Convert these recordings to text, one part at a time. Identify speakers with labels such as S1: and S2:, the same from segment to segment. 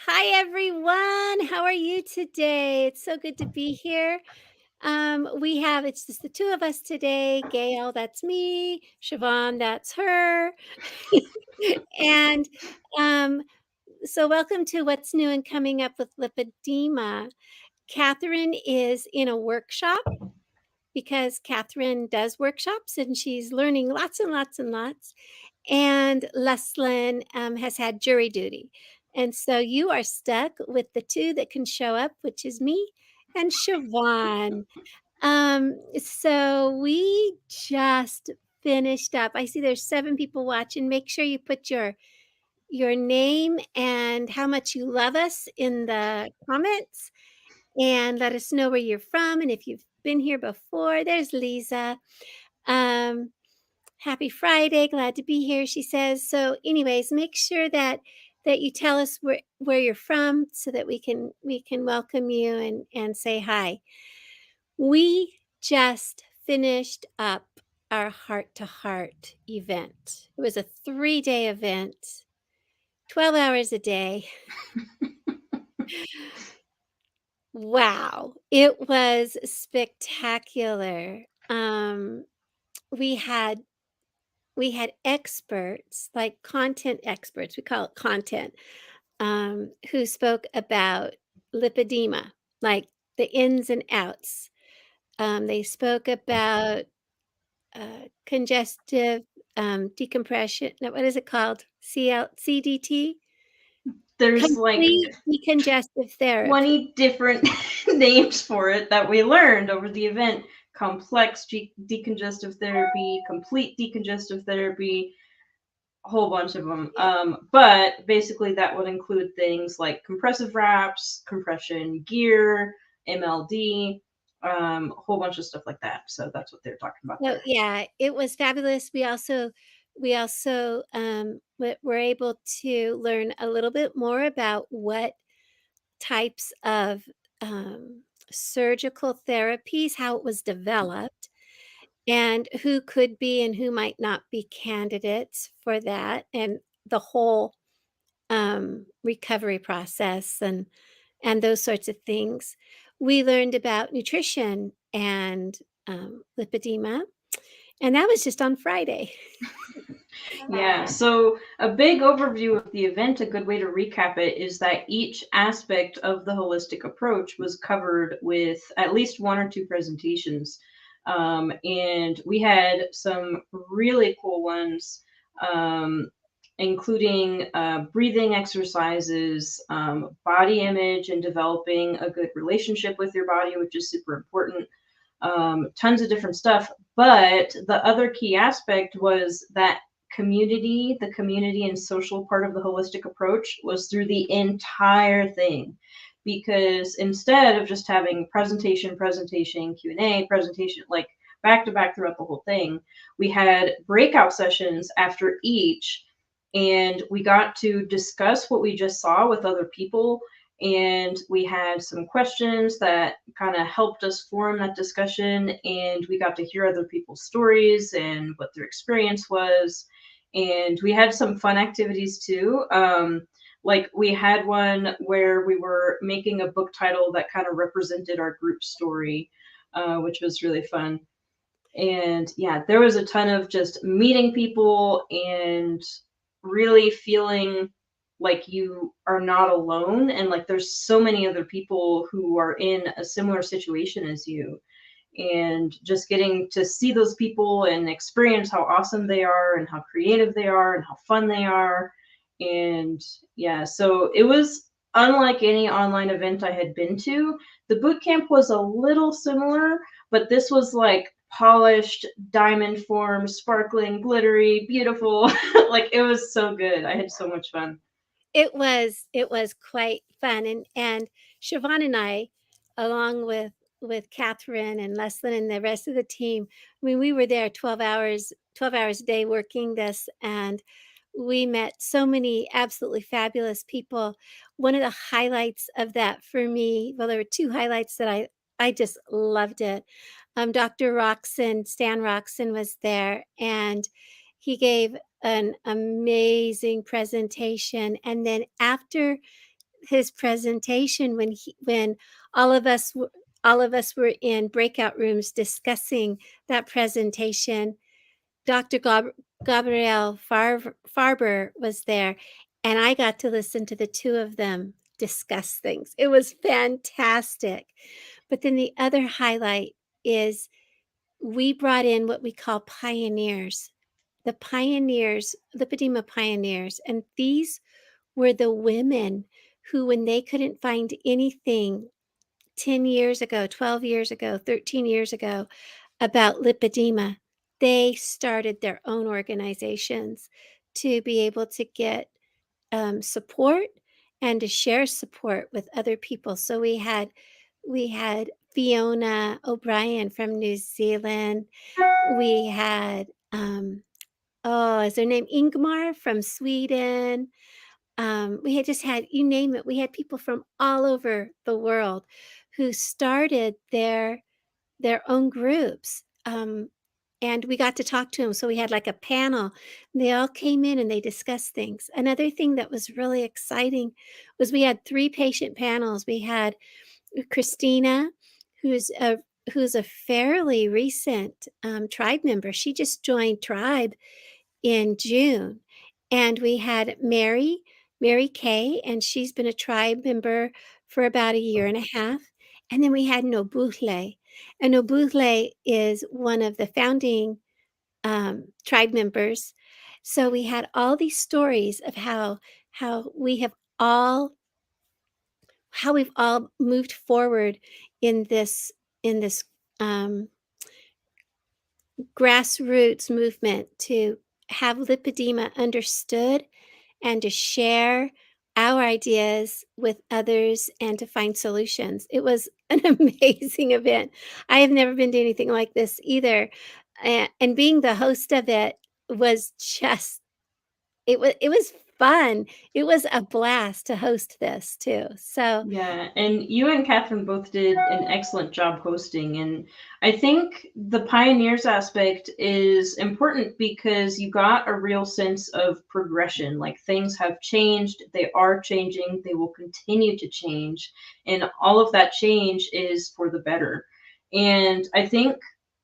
S1: Hi, everyone. How are you today? It's so good to be here. It's just the two of us today. Gail, that's me. Siobhan, that's her. and um, so, welcome to What's New and Coming Up with Lipedema. Catherine is in a workshop because Catherine does workshops and she's learning lots and lots and lots. And Leslyn has had jury duty. And so you are stuck with the two that can show up, which is me and Siobhan. So we just finished up. I see there's 7 people watching. Make sure you put your name and how much you love us in the comments and let us know where you're from and if you've been here before. There's Lisa. Um, Happy Friday, glad to be here, she says. So anyways, make sure that you tell us where you're from so that we can welcome you and say hi. We just finished up our heart to heart event. It was a 3-day event, 12 hours a day. Wow, it was spectacular. We had we had experts, like content experts, we call it content, who spoke about lipedema, like the ins and outs. They spoke about congestive decompression. No, what is it called? CDT?
S2: There's like
S1: Complete decongestive therapy.
S2: 20 different names for it that we learned over the event. Complex decongestive therapy, complete decongestive therapy, a whole bunch of them. But basically, that would include things like compressive wraps, compression gear, MLD, a whole bunch of stuff like that. So that's what they're talking about
S1: So
S2: there.
S1: yeah, it was fabulous. We also were able to learn a little bit more about what types of surgical therapies, how it was developed, and who could be and who might not be candidates for that, and the whole recovery process and those sorts of things. We learned about nutrition and lipedema, and that was just on Friday.
S2: Yeah, so a big overview of the event, a good way to recap it, is that each aspect of the holistic approach was covered with at least one or two presentations. And we had some really cool ones, um, including breathing exercises, body image, and developing a good relationship with your body, which is super important. Tons of different stuff. But the other key aspect was that the community and social part of the holistic approach was through the entire thing. Because instead of just having presentation, Q&A, presentation, like back to back throughout the whole thing, we had breakout sessions after each, and we got to discuss what we just saw with other people, and we had some questions that kind of helped us form that discussion, and we got to hear other people's stories and what their experience was, and we had some fun activities too. Like we had one where we were making a book title that kind of represented our group story, which was really fun. And yeah, there was a ton of just meeting people and really feeling like you are not alone, and like there's so many other people who are in a similar situation as you, and just getting to see those people and experience how awesome they are and how creative they are and how fun they are. And yeah, so it was unlike any online event I had been to. The boot camp was a little similar, but this was like polished, diamond form, sparkling, glittery, beautiful. Like it was so good. I had so much fun.
S1: It was quite fun, and Siobhan and I, along with Catherine and Leslyn and the rest of the team, I mean, we were there 12 hours a day working this, and we met so many absolutely fabulous people. One of the highlights of that for me, well, there were 2 highlights that I just loved it. Dr. Stan Roxon was there, and he gave an amazing presentation, and then after his presentation when all of us all of us were in breakout rooms discussing that presentation. Dr. Gabrielle Farber was there, and I got to listen to the two of them discuss things. It was fantastic. But then the other highlight is we brought in what we call pioneers, the pioneers, lipedema pioneers, and these were the women who, when they couldn't find anything 10 years ago, 12 years ago, 13 years ago about lipedema, they started their own organizations to be able to get support and to share support with other people. So we had Fiona O'Brien from New Zealand. We had oh, is her name Ingmar from Sweden? We had just had, you name it, we had people from all over the world who started their own groups. And we got to talk to them. So we had like a panel. And they all came in and they discussed things. Another thing that was really exciting was we had 3 patient panels. We had Christina, who's a who's a fairly recent tribe member. She just joined tribe in June. And we had Mary Kay, and she's been a tribe member for about a year and a half. And then we had Nobuhle. And Nobuhle is one of the founding tribe members. So we had all these stories of how we have all how we've all moved forward in this um, grassroots movement to have lipedema understood and to share our ideas with others and to find solutions. It was an amazing event. I have never been to anything like this either. And being the host of it was just it was fun. It was a blast to host this too. So
S2: Yeah, and you and Catherine both did an excellent job hosting. And I think the pioneers aspect is important because you got a real sense of progression. Like things have changed, they are changing, they will continue to change, and all of that change is for the better. And I think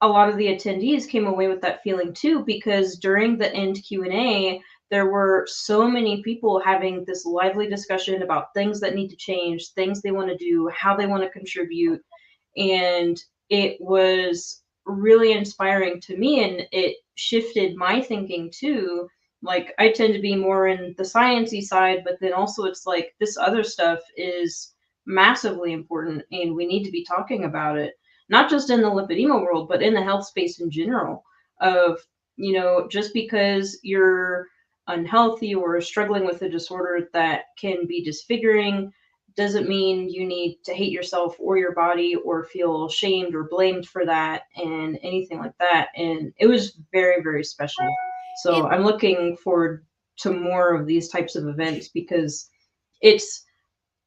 S2: a lot of the attendees came away with that feeling too, because during the end Q&A, there were so many people having this lively discussion about things that need to change, things they want to do, how they want to contribute. And it was really inspiring to me, and it shifted my thinking too. Like I tend to be more in the sciencey side, but then also it's like this other stuff is massively important and we need to be talking about it, not just in the lipedema world, but in the health space in general. Of, just because you're unhealthy or struggling with a disorder that can be disfiguring doesn't mean you need to hate yourself or your body or feel shamed or blamed for that and anything like that. And it was very, very special. So
S1: it
S2: I'm looking forward to more of these types of events because it's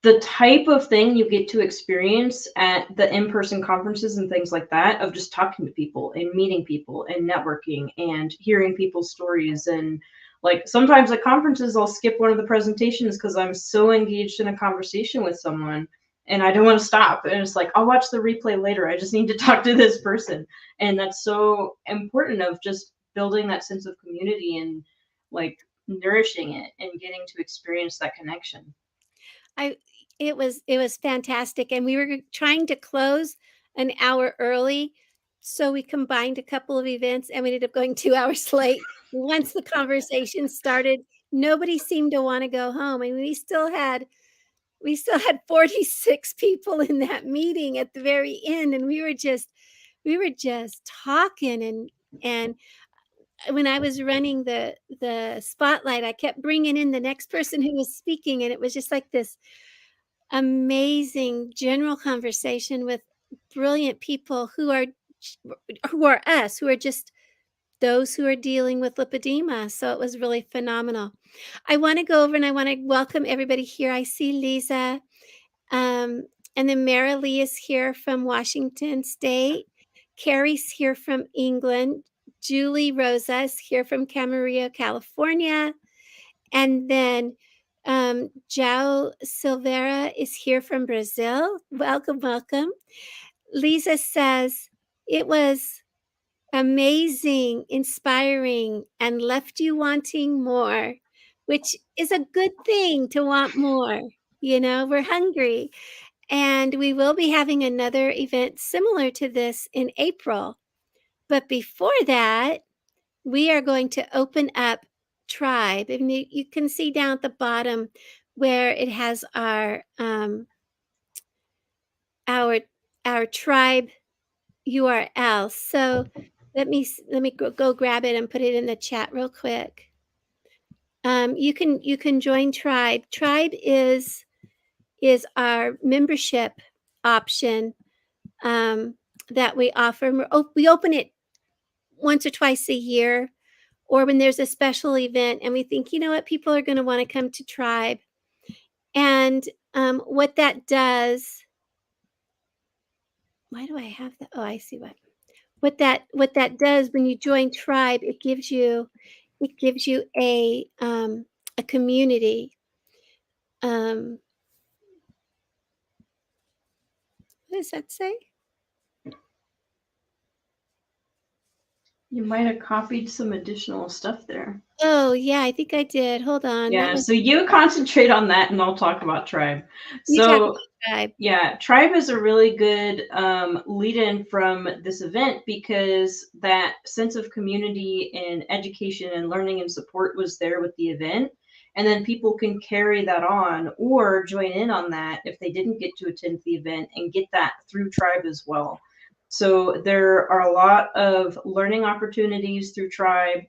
S2: the type of thing you get to experience at the in-person conferences and things like that, of just talking to people and meeting people and networking and hearing people's stories. And like sometimes at conferences I'll skip one of the presentations because I'm so engaged in a conversation with someone and I don't want to stop, and it's like I'll watch the replay later, I just need to talk to this person. And that's so important, of just building that sense of community and like nourishing it and getting to experience that connection.
S1: I it was fantastic, and we were trying to close an hour early, so we combined a couple of events, and we ended up going 2 hours late. Once the conversation started, nobody seemed to wanna go home, and we still had 46 people in that meeting at the very end, and we were just talking. And when I was running the spotlight, I kept bringing in the next person who was speaking, and it was just like this amazing general conversation with brilliant people who are us, who are just those who are dealing with lipedema. So it was really phenomenal. I want to go over and I want to welcome everybody here. I see Lisa, um, and then Mara Lee is here from Washington State. Carrie's here from England. Julie Rosa is here from Camarillo, California. And then João Silveira is here from Brazil. Welcome, welcome. Lisa says, it was amazing, inspiring, and left you wanting more, which is a good thing to want more. You know, we're hungry. And we will be having another event similar to this in April. But before that, we are going to open up Tribe. And you can see down at the bottom where it has our our Tribe URL. So let me go grab it and put it in the chat real quick. You can join Tribe. Tribe is our membership option that we offer. We open it once or twice a year, or when there's a special event and we think, you know what, people are going to want to come to Tribe. And what that does, why do I have that? Oh, I see what that does when you join Tribe. It gives you a community. What does that say?
S2: You might have copied some additional stuff there.
S1: Oh, yeah, I think I did. Hold on.
S2: Yeah, so you concentrate on that and I'll talk about Tribe.
S1: You talk
S2: So,
S1: about Tribe.
S2: yeah, Tribe is a really good lead-in from this event because that sense of community and education and learning and support was there with the event. And then people can carry that on or join in on that if they didn't get to attend the event and get that through Tribe as well. So there are a lot of learning opportunities through Tribe.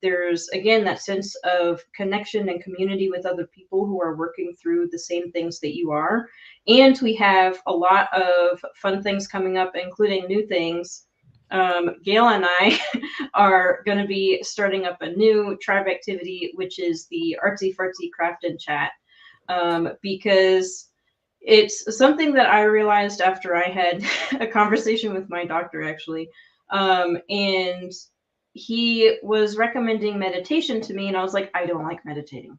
S2: There's, again, that sense of connection and community with other people who are working through the same things that you are. And we have a lot of fun things coming up, including new things. Gail and I are going to be starting up a new Tribe activity, which is the Artsy Fartsy Craft and Chat, because it's something that I realized after I had a conversation with my doctor, actually. And he was recommending meditation to me, and I was like, I don't like meditating.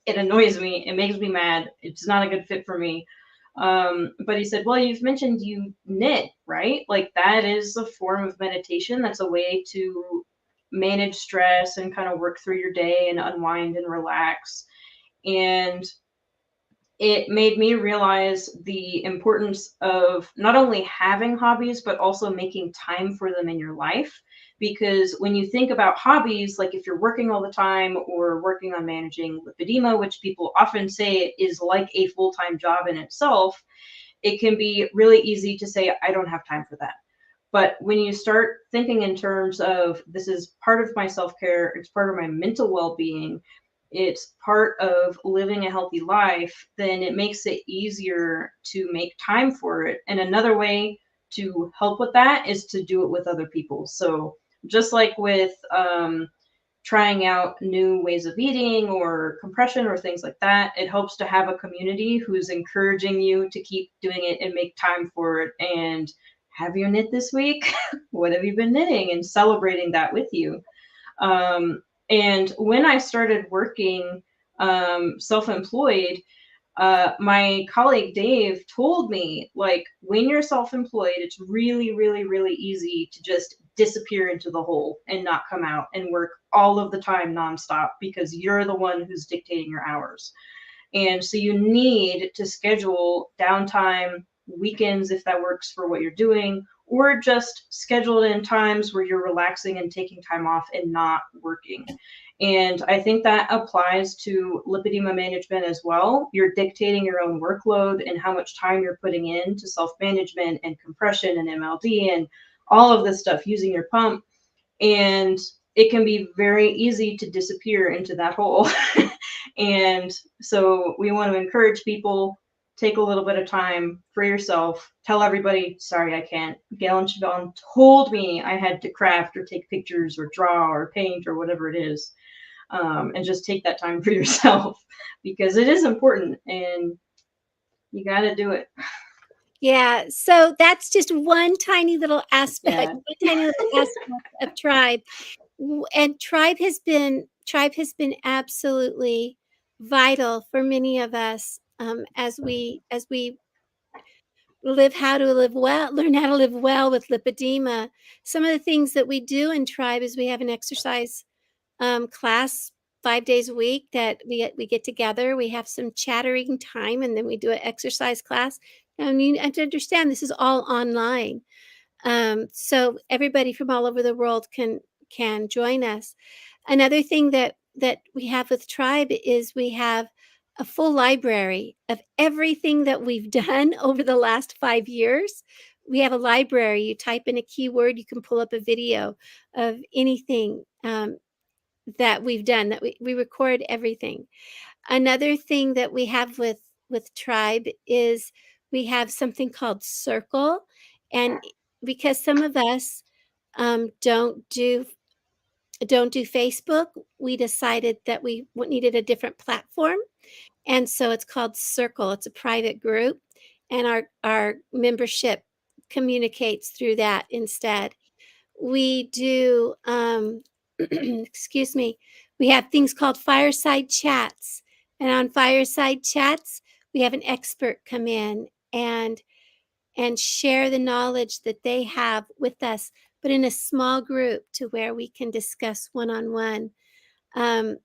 S2: It annoys me. It makes me mad. It's not a good fit for me. But he said, well, you've mentioned you knit, right? Like that is a form of meditation. That's a way to manage stress and kind of work through your day and unwind and relax. And it made me realize the importance of not only having hobbies, but also making time for them in your life. Because when you think about hobbies, like if you're working all the time or working on managing lipedema, which people often say is like a full-time job in itself, it can be really easy to say, I don't have time for that. But when you start thinking in terms of this is part of my self-care, it's part of my mental well-being, it's part of living a healthy life, then it makes it easier to make time for it. And another way to help with that is to do it with other people. So just like with trying out new ways of eating or compression or things like that, it helps to have a community who's encouraging you to keep doing it and make time for it. And have you knit this week? What have you been knitting? And celebrating that with you. And when I started working self-employed, my colleague Dave told me, like, when you're self-employed, it's really, really, really easy to just disappear into the hole and not come out and work all of the time nonstop because you're the one who's dictating your hours. And so you need to schedule downtime, weekends if that works for what you're doing, or just schedule it in times where you're relaxing and taking time off and not working. And I think that applies to lipedema management as well. You're dictating your own workload and how much time you're putting into self-management and compression and MLD and all of this stuff using your pump. And it can be very easy to disappear into that hole. And so we want to encourage people, take a little bit of time for yourself. Tell everybody, sorry, I can't. Gail and Siobhan told me I had to craft or take pictures or draw or paint or whatever it is. And just take that time for yourself because it is important and you got to do it.
S1: Yeah, so that's just one tiny little aspect,
S2: Yeah.
S1: one tiny little aspect of Tribe. And Tribe has been absolutely vital for many of us, as we live how to live well learn how to live well with lipedema. Some of the things that we do in Tribe is we have an exercise class 5 days a week that we get together. We have some chattering time, and then we do an exercise class. And you have to understand this is all online, so everybody from all over the world can join us. Another thing that we have with Tribe is we have a full library of everything that we've done over the last 5 years. We have a library. You type in a keyword, you can pull up a video of anything that we've done. That we record everything. Another thing that we have with Tribe is we have something called Circle, and because some of us don't do Facebook, we decided that we needed a different platform, and so it's called Circle. It's a private group, and our membership communicates through that instead. We do, excuse me, we have things called fireside chats, and on fireside chats, we have an expert come in and share the knowledge that they have with us, but in a small group to where we can discuss one-on-one. Um,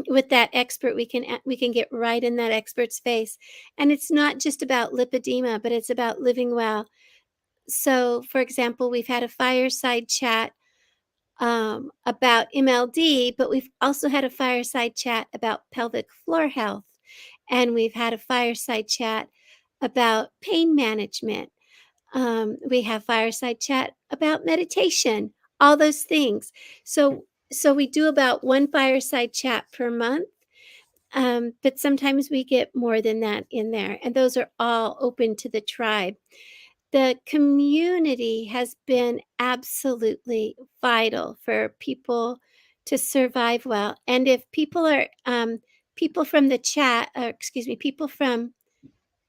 S1: with that expert, we can get right in that expert's face, and it's not just about lipedema, but it's about living well. So, for example, we've had a fireside chat about MLD, but we've also had a fireside chat about pelvic floor health, and we've had a fireside chat about pain management. We have fireside chat about meditation, all those things. So we do about one fireside chat per month, but sometimes we get more than that in there, and those are all open to the Tribe. The community has been absolutely vital for people to survive well. And if people are people from the chat, excuse me, people from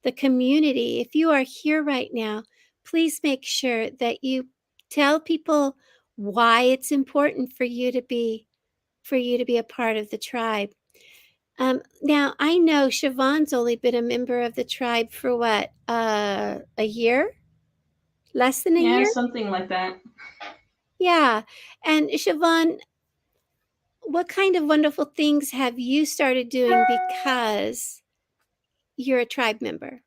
S1: the community, if you are here right now, please make sure that you tell people why it's important for you to be a part of the Tribe. Now I know Siobhan's only been a member of the Tribe for what, a year? Less than a
S2: Yeah,
S1: year?
S2: something like that.
S1: Yeah. And Siobhan, what kind of wonderful things have you started doing because you're a Tribe member?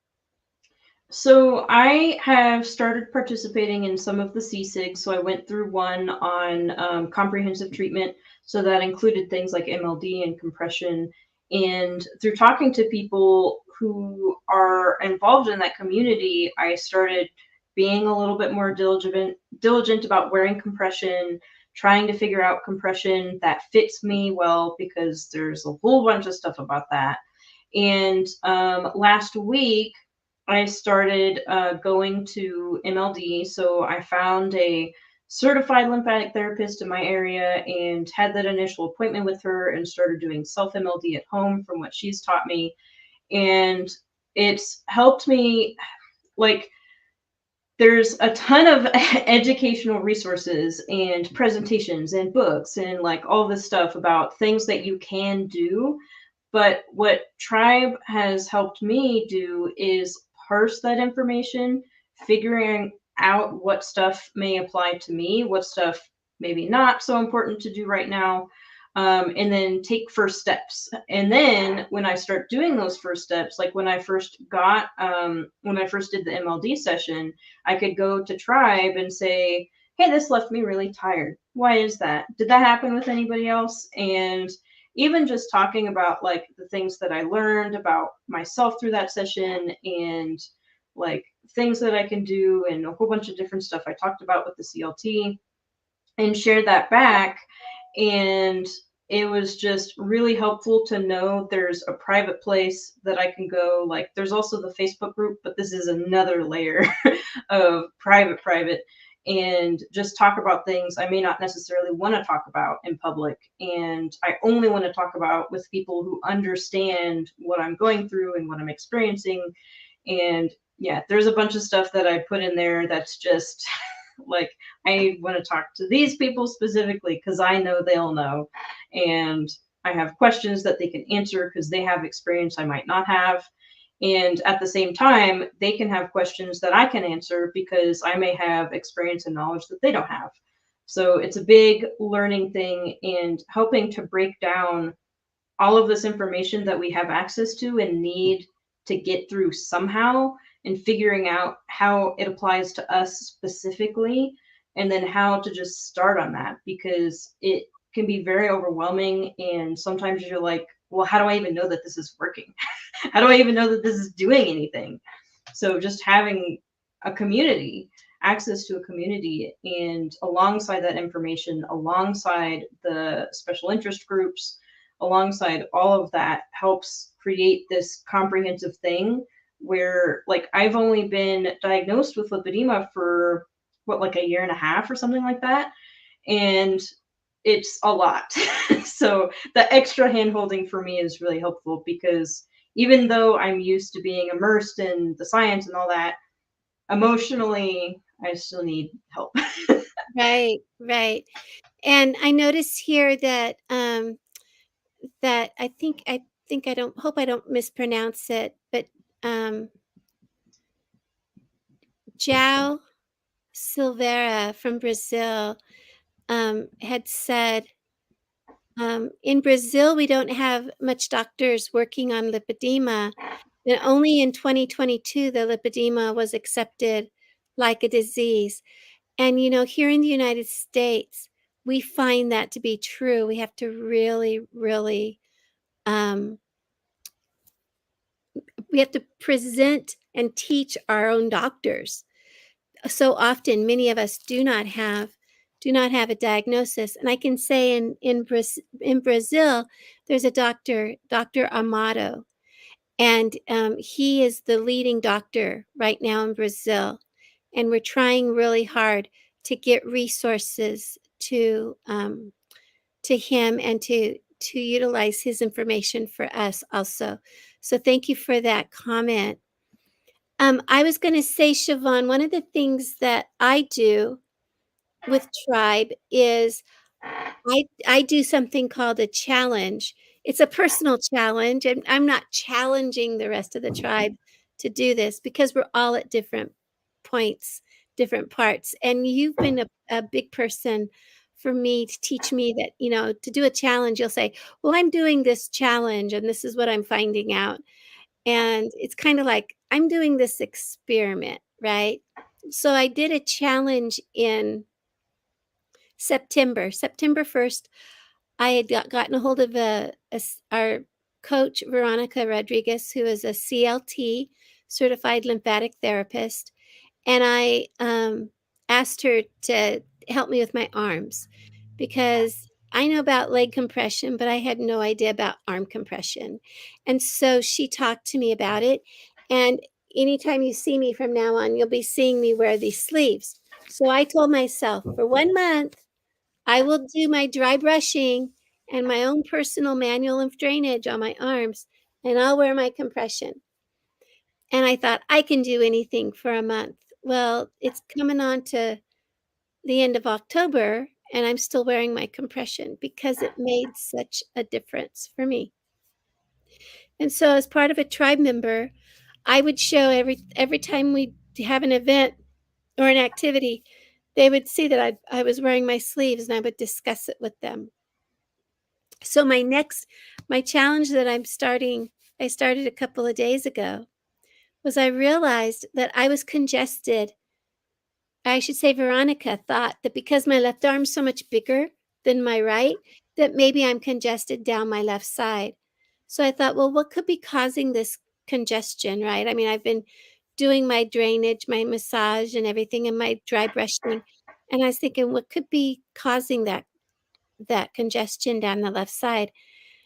S2: So I have started participating in some of the CSIGs. So I went through one on comprehensive treatment. So that included things like MLD and compression. And through talking to people who are involved in that community, I started being a little bit more diligent about wearing compression, trying to figure out compression that fits me well, because there's a whole bunch of stuff about that. And last week, I started going to MLD. So I found a certified lymphatic therapist in my area and had that initial appointment with her and started doing self MLD at home from what she's taught me. And it's helped me, like, there's a ton of educational resources and presentations and books and like all this stuff about things that you can do. But what Tribe has helped me do is parse that information, figuring out what stuff may apply to me, what stuff maybe not so important to do right now, and then take first steps. And then when I start doing those first steps, like when I first did the MLD session, I could go to Tribe and say, hey, this left me really tired. Why is that? Did that happen with anybody else? And even just talking about like the things that I learned about myself through that session and like things that I can do and a whole bunch of different stuff I talked about with the CLT and shared that back. And it was just really helpful to know there's a private place that I can go. Like there's also the Facebook group, but this is another layer of private, and just talk about things I may not necessarily want to talk about in public. And I only want to talk about with people who understand what I'm going through and what I'm experiencing. And yeah, there's a bunch of stuff that I put in there that's just like, I want to talk to these people specifically because I know they'll know. And I have questions that they can answer because they have experience I might not have. And at the same time, they can have questions that I can answer because I may have experience and knowledge that they don't have. So it's a big learning thing and helping to break down all of this information that we have access to and need to get through somehow, and figuring out how it applies to us specifically, and then how to just start on that, because it can be very overwhelming, and sometimes you're like, well, how do I even know that this is working? How do I even know that this is doing anything? So just having a community, access to a community, and alongside that information, alongside the special interest groups, alongside all of that, helps create this comprehensive thing where, like, I've only been diagnosed with lipedema for what, like a year and a half or something like that, and it's a lot. So the extra hand holding for me is really helpful, because even though I'm used to being immersed in the science and all that, emotionally, I still need help.
S1: Right, right. And I notice here that, that I don't hope I don't mispronounce it, but, um, João Silveira from Brazil, had said, "In Brazil, we don't have much doctors working on lipedema, and only in 2022, the lipedema was accepted like a disease." And, here in the United States, we find that to be true. We have to really, really, um, we have to present and teach our own doctors. So often, many of us do not have a diagnosis. And I can say in Brazil, there's a doctor, Dr. Amado, and he is the leading doctor right now in Brazil. And we're trying really hard to get resources to him, and to utilize his information for us also. So thank you for that comment. I was going to say, Siobhan, one of the things that I do with Tribe is I do something called a challenge. It's a personal challenge, and I'm not challenging the rest of the tribe to do this, because we're all at different points, different parts. And you've been a big person for me to teach me that, to do a challenge, you'll say, well, I'm doing this challenge and this is what I'm finding out. And it's kind of like I'm doing this experiment, right? So I did a challenge in September 1st. I had gotten a hold of our coach, Veronica Rodriguez, who is a CLT, certified lymphatic therapist, and I asked her to help me with my arms, because I know about leg compression, but I had no idea about arm compression. And so she talked to me about it. And anytime you see me from now on, you'll be seeing me wear these sleeves. So I told myself, for 1 month, I will do my dry brushing and my own personal manual lymph drainage on my arms, and I'll wear my compression. And I thought, I can do anything for a month. Well, it's coming on to the end of October, and I'm still wearing my compression because it made such a difference for me. And so, as part of a tribe member, I would show every time we have an event or an activity, they would see that I was wearing my sleeves, and I would discuss it with them. So my challenge that I started a couple of days ago, was I realized that I was congested. I should say Veronica thought that because my left arm's so much bigger than my right, that maybe I'm congested down my left side. So I thought, well, what could be causing this congestion, right? I mean, I've been doing my drainage, my massage and everything, and my dry brushing. And I was thinking, what could be causing that congestion down the left side?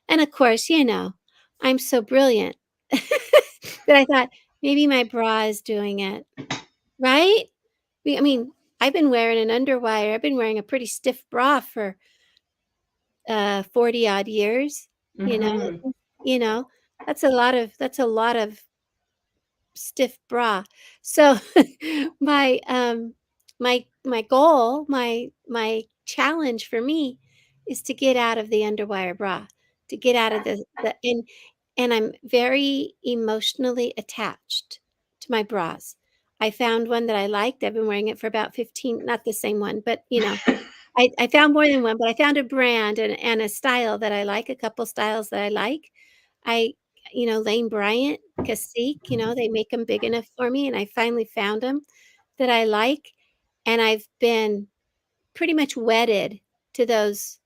S1: And of course, I'm so brilliant that I thought maybe my bra is doing it, right? I mean, I've been wearing an underwire. I've been wearing a pretty stiff bra for 40 odd years. You know,
S2: Hmm.
S1: you know, that's a lot of stiff bra. So my my goal, my challenge for me is to get out of the underwire bra. to get out of the and I'm very emotionally attached to my bras. I found one that I liked. I've been wearing it for about 15, not the same one, but, I found more than one, but I found a brand and a style that I like, a couple styles that I like. I Lane Bryant, Cacique, they make them big enough for me, and I finally found them that I like, and I've been pretty much wedded to those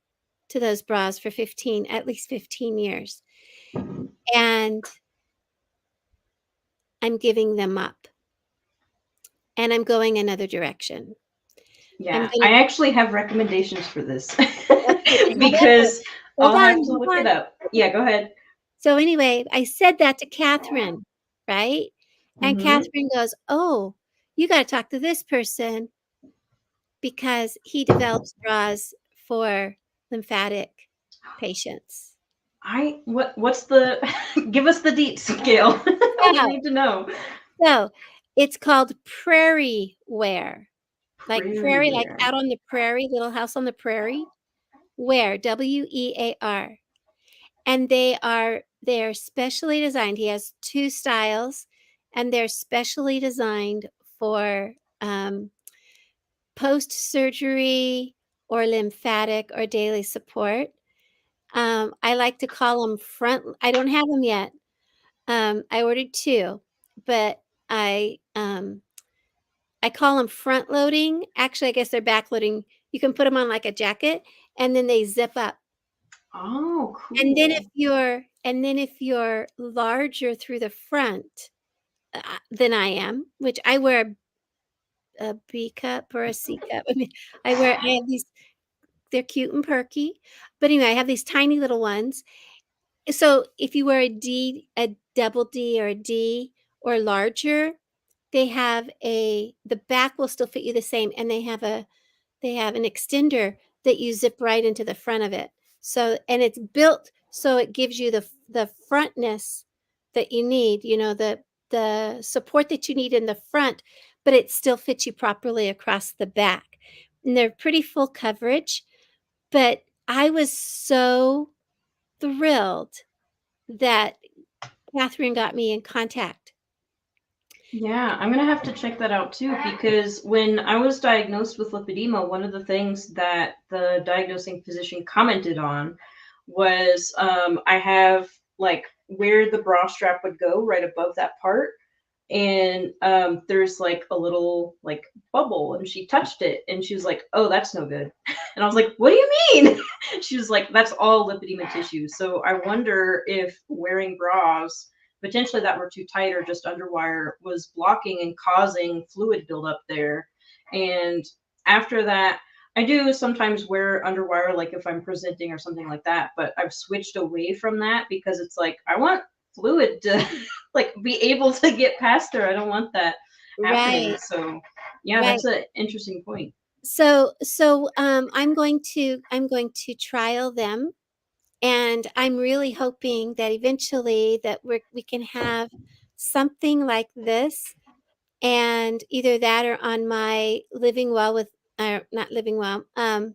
S1: bras for 15, at least 15 years, and I'm giving them up, and I'm going another direction. I'm
S2: Yeah,
S1: gonna
S2: I actually have recommendations for this
S1: Okay, however
S2: because
S1: hold
S2: I'll
S1: on,
S2: have to
S1: hold
S2: look it
S1: on.
S2: up. Yeah, go ahead.
S1: So, anyway, I said that to Catherine, right? And
S2: Mhm.
S1: Catherine goes, "Oh, you gotta talk to this person because he develops bras for lymphatic patients."
S2: What's the give us the deets, Gail. We
S1: So
S2: need to know.
S1: so, it's called prairie wear, like
S2: Prairie
S1: prairie, like
S2: wear.
S1: out on the prairie, Little House on the Prairie, wear, wear. And they're specially designed. He has 2 styles, and they're specially designed for, post-surgery or lymphatic or daily support. I like to call them front I don't have them yet. I ordered 2, but I call them front loading. Actually, I guess they're back loading. You can put them on like a jacket, and then they zip up.
S2: Oh,
S1: And
S2: cool.
S1: then if you're larger through the front, than I am, which I wear a B cup or a C cup. I mean, I have these they're cute and perky, but anyway, I have these tiny little ones. So, if you wear a double D or a D or larger, they have the back will still fit you the same, and they have an extender that you zip right into the front of it. So and it's built so it gives you the frontness that you need, the support that you need in the front, but it still fits you properly across the back. And they're pretty full coverage, but I was so thrilled that Catherine got me in contact.
S2: Yeah, I'm gonna have to check that out too because when I was diagnosed with lipedema, one of the things that the diagnosing physician commented on was I have like where the bra strap would go right above that part, and there's like a little like bubble, and she touched it, and she was like, "Oh, that's no good," and I was like, "What do you mean?" She was like, "That's all lipedema tissue." So I wonder if wearing bras potentially that were too tight or just underwire was blocking and causing fluid buildup there. And after that, I do sometimes wear underwire, like if I'm presenting or something like that, but I've switched away from that because it's like I want fluid to like be able to get past her. I don't want that happening.
S1: Right,
S2: So yeah,
S1: right.
S2: that's an interesting point.
S1: I'm going to trial them. And I'm really hoping that eventually that we can have something like this, and either that or on my Living Well with not Living Well, Lipedema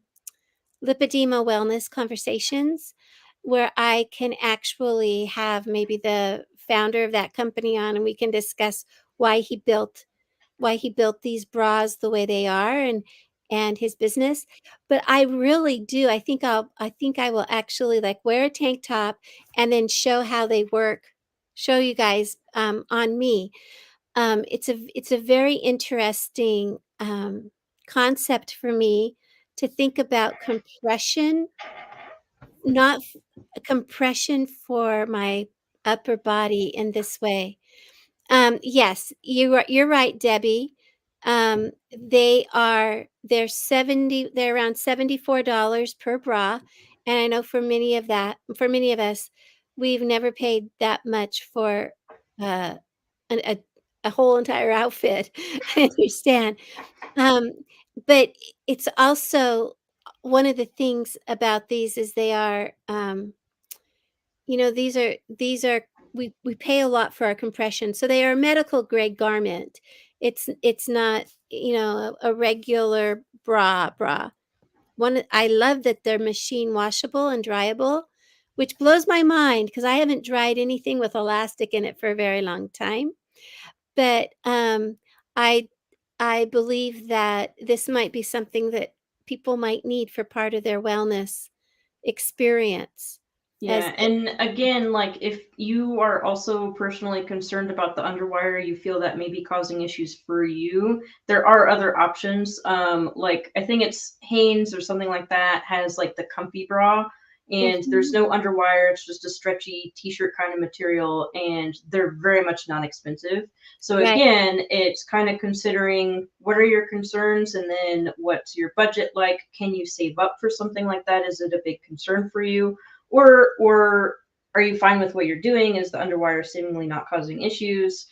S1: Wellness Conversations, where I can actually have maybe the founder of that company on, and we can discuss why he built these bras the way they are and his business. But I really do. I think I will actually like wear a tank top and then show how they work, show you guys on me. It's a very interesting concept for me to think about compression, not compression for my upper body in this way. Yes, you're right, Debbie. They're around $74 per bra, and I know for many of us, we've never paid that much for, uh, an a whole entire outfit. I understand. Um, but it's also one of the things about these is they are, these are we pay a lot for our compression, so they are a medical grade garment. It's not, a regular bra. I love that they're machine washable and dryable, which blows my mind because I haven't dried anything with elastic in it for a very long time. But I I believe that this might be something that people might need for part of their wellness experience as
S2: Yeah, and again, like if you are also personally concerned about the underwire, you feel that may be causing issues for you, there are other options. Like I think it's Hanes or something like that has like the comfy bra, and there's
S1: Mhm.
S2: no underwire, it's just a stretchy t-shirt kind of material, and they're very much not expensive. So
S1: Right.
S2: again, it's kind of considering what are your concerns and then what's your budget like? Can you save up for something like that? Is it a big concern for you? Or are you fine with what you're doing? Is the underwire seemingly not causing issues?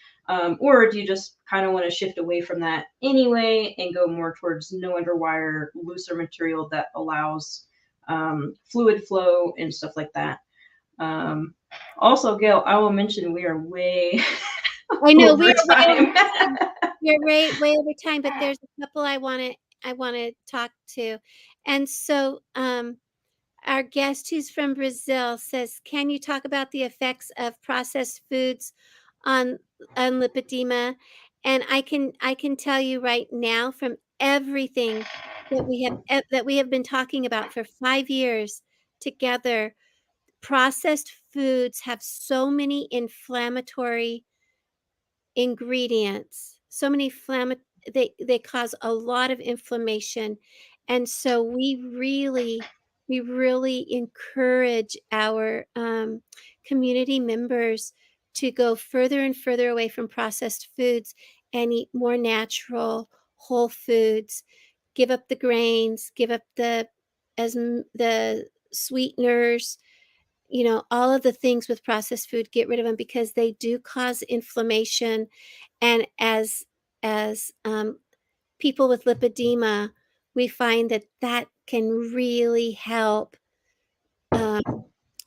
S2: Or do you just kind of want to shift away from that anyway and go more towards no underwire, looser material that allows fluid flow and stuff like that? Um, Also, Gail, I will mention we are way
S1: I know we
S2: over
S1: are way over
S2: time.
S1: time. We're way over time, but there's a couple I wanna talk to. And so, our guest who's from Brazil says, "Can you talk about the effects of processed foods on lipedema?" And I can tell you right now from everything that we have been talking about for 5 years together, processed foods have so many inflammatory ingredients, so many they cause a lot of inflammation, and so we really encourage our, community members to go further and further away from processed foods and eat more natural, whole foods, give up the grains, give up the sweeteners, all of the things with processed food, get rid of them because they do cause inflammation, and as people with lipedema, we find that that can really help, um,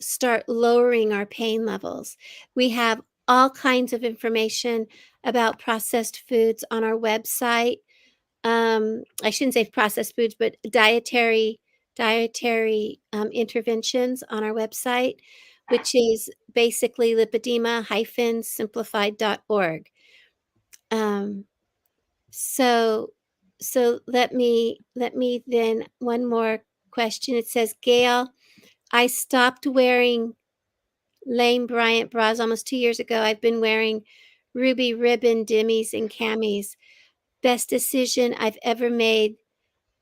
S1: start lowering our pain levels. We have all kinds of information about processed foods on our website. I shouldn't say processed foods, but dietary interventions on our website, which is basically lipedema-simplified.org. Um, so let me then one more question. It says, Gail, I stopped wearing Lane Bryant bras almost 2 years ago. I've been wearing ruby ribbon dimmies and camis. Best decision I've ever made.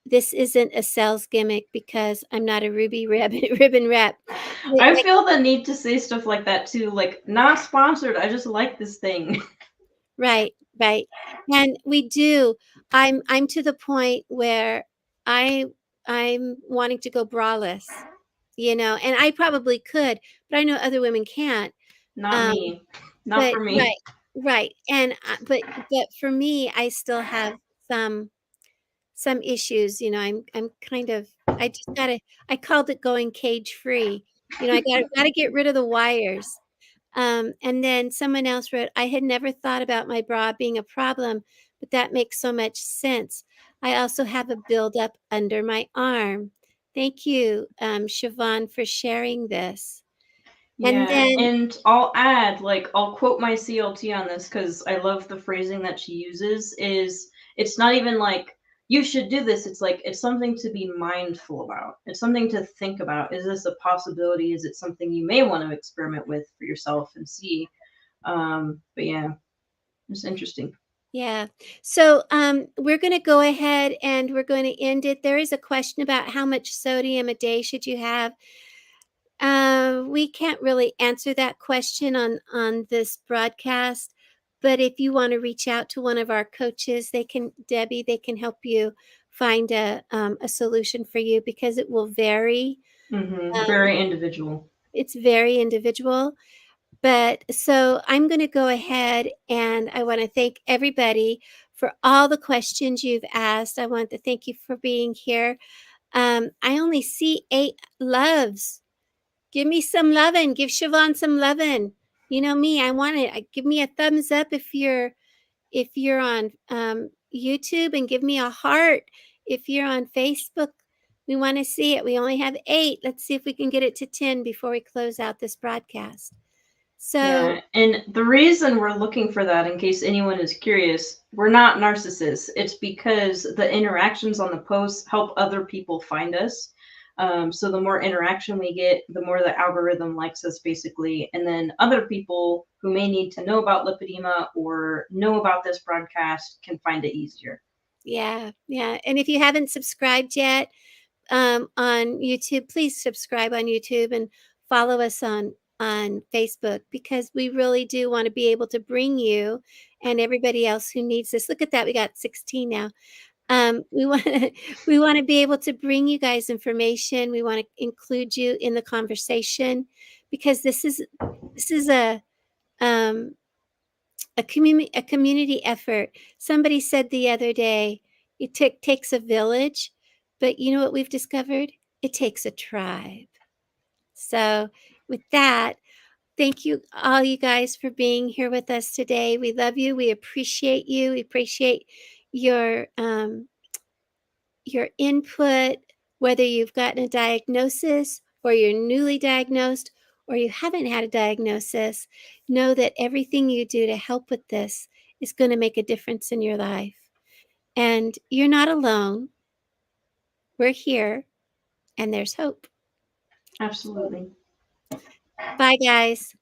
S1: This isn't a sales gimmick because I'm not a ruby ribbon rep.
S2: I
S1: Like,
S2: feel the need to say stuff like that too, like not sponsored. I just like this thing.
S1: right, right. And we do. I'm to the point where I I'm wanting to go braless, and I probably could, but I know other women can't.
S2: Not
S1: Um,
S2: me. Not
S1: but
S2: for me.
S1: right, right. And but for me, I still have some some issues, I'm kind of I just gotta I called it going cage free. I gotta get rid of the wires. And then someone else wrote, "I had never thought about my bra being a problem, but that makes so much sense. I also have a buildup under my arm." Thank you, Siobhan, for sharing this. And
S2: Yeah,
S1: then
S2: and I'll add, like, I'll quote my CLT on this because I love the phrasing that she uses. Is it's not even like you should do this. It's like it's something to be mindful about. It's something to think about. Is this a possibility? Is it something you may want to experiment with for yourself and see? But yeah, it's interesting.
S1: yeah. So, we're gonna go ahead and we're going to end it. There is a question about how much sodium a day should you have. We can't really answer that question on this broadcast, but if you want to reach out to one of our coaches, Debbie, they can help you find a solution for you because it will vary. Um,
S2: Very individual.
S1: it's very individual. But so I'm going to go ahead and I want to thank everybody for all the questions you've asked. I want to thank you for being here. I only see 8 loves. Give me some lovin'. Give Siobhan some lovin'. You know me, I want it. Give me a thumbs up if you're on YouTube, and give me a heart if you're on Facebook. We want to see it. We only have 8. Let's see if we can get it to 10 before we close out this broadcast. So,
S2: Yeah, and the reason we're looking for that, in case anyone is curious, we're not narcissists. It's because the interactions on the posts help other people find us. So the more interaction we get, the more the algorithm likes us, basically. And then other people who may need to know about lipedema or know about this broadcast can find it easier.
S1: yeah, yeah. And if you haven't subscribed yet on YouTube, please subscribe on YouTube and follow us on Facebook, because we really do want to be able to bring you and everybody else who needs this. Look at that, we got 16 now. We want we want to be able to bring you guys information. We want to include you in the conversation, because this is um, a community effort. Somebody said the other day, it takes a village, but you know what we've discovered? It takes a tribe. So, with that, thank you all, you guys, for being here with us today. We love you. We appreciate you. We appreciate your your input, whether you've gotten a diagnosis or you're newly diagnosed or you haven't had a diagnosis. Know that everything you do to help with this is going to make a difference in your life. And you're not alone. We're here, and there's hope.
S2: Absolutely.
S1: Bye, guys.